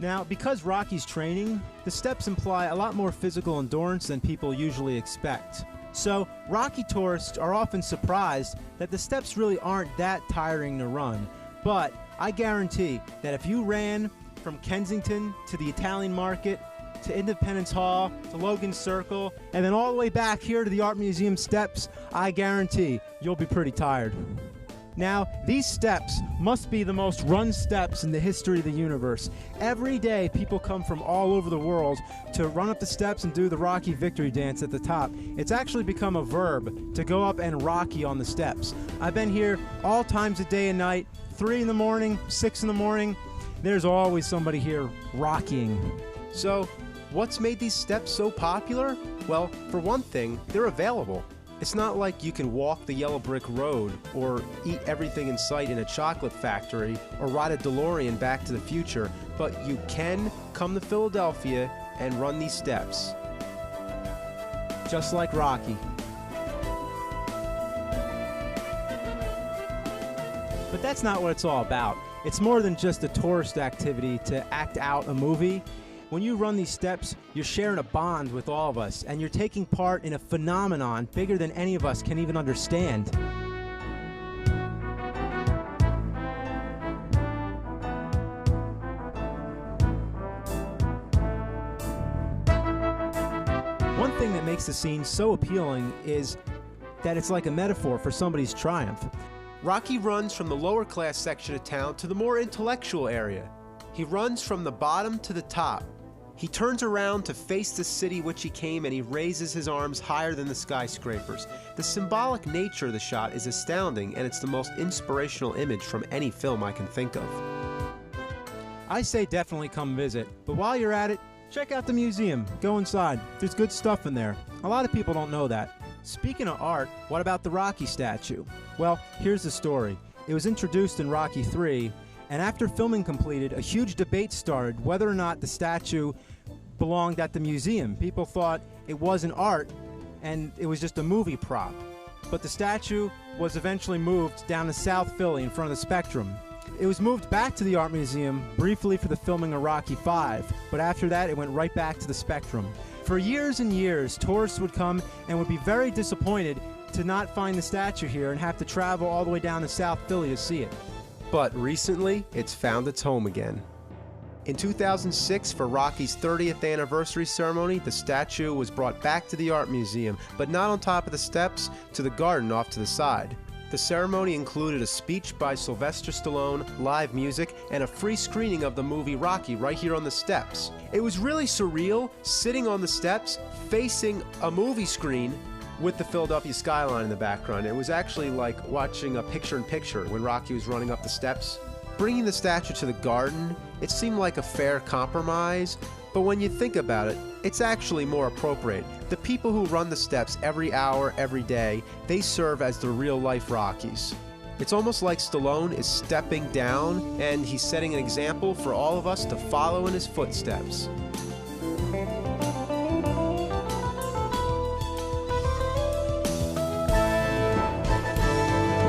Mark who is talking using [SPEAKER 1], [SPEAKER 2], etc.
[SPEAKER 1] Now, because Rocky's training, the steps imply a lot more physical endurance than people usually expect. So, Rocky tourists are often surprised that the steps really aren't that tiring to run. But I guarantee that if you ran from Kensington to the Italian Market, to Independence Hall, to Logan Circle, and then all the way back here to the Art Museum steps, I guarantee you'll be pretty tired. Now, these steps must be the most run steps in the history of the universe. Every day, people come from all over the world to run up the steps and do the Rocky victory dance at the top. It's actually become a verb to go up and Rocky on the steps. I've been here all times of day and night, 3 in the morning, 6 in the morning. There's always somebody here rocking.
[SPEAKER 2] So, what's made these steps so popular? Well, for one thing, they're available. It's not like you can walk the yellow brick road or eat everything in sight in a chocolate factory or ride a DeLorean back to the future, but you can come to Philadelphia and run these steps.
[SPEAKER 1] Just like Rocky. But that's not what it's all about. It's more than just a tourist activity to act out a movie. When you run these steps, you're sharing a bond with all of us, and you're taking part in a phenomenon bigger than any of us can even understand. One thing that makes the scene so appealing is that it's like a metaphor for somebody's triumph.
[SPEAKER 2] Rocky runs from the lower class section of town to the more intellectual area. He runs from the bottom to the top. He turns around to face the city which he came, and he raises his arms higher than the skyscrapers. The symbolic nature of the shot is astounding, and it's the most inspirational image from any film I can think of.
[SPEAKER 1] I say definitely come visit, but while you're at it, check out the museum. Go inside. There's good stuff in there. A lot of people don't know that. Speaking of art, what about the Rocky statue? Well, here's the story. It was introduced in Rocky III, and after filming completed, a huge debate started whether or not the statue belonged at the museum. People thought it wasn't art and it was just a movie prop. But the statue was eventually moved down to South Philly in front of the Spectrum. It was moved back to the Art Museum briefly for the filming of Rocky V, but after that it went right back to the Spectrum. For years and years, tourists would come and would be very disappointed to not find the statue here and have to travel all the way down to South Philly to see it.
[SPEAKER 2] But recently, it's found its home again. In 2006, for Rocky's 30th anniversary ceremony, the statue was brought back to the Art Museum, but not on top of the steps, to the garden off to the side. The ceremony included a speech by Sylvester Stallone, live music, and a free screening of the movie Rocky right here on the steps. It was really surreal, sitting on the steps, facing a movie screen, with the Philadelphia skyline in the background. It was actually like watching a picture-in-picture when Rocky was running up the steps. Bringing the statue to the garden, it seemed like a fair compromise, but when you think about it, it's actually more appropriate. The people who run the steps every hour, every day, they serve as the real-life Rockies. It's almost like Stallone is stepping down, and he's setting an example for all of us to follow in his footsteps.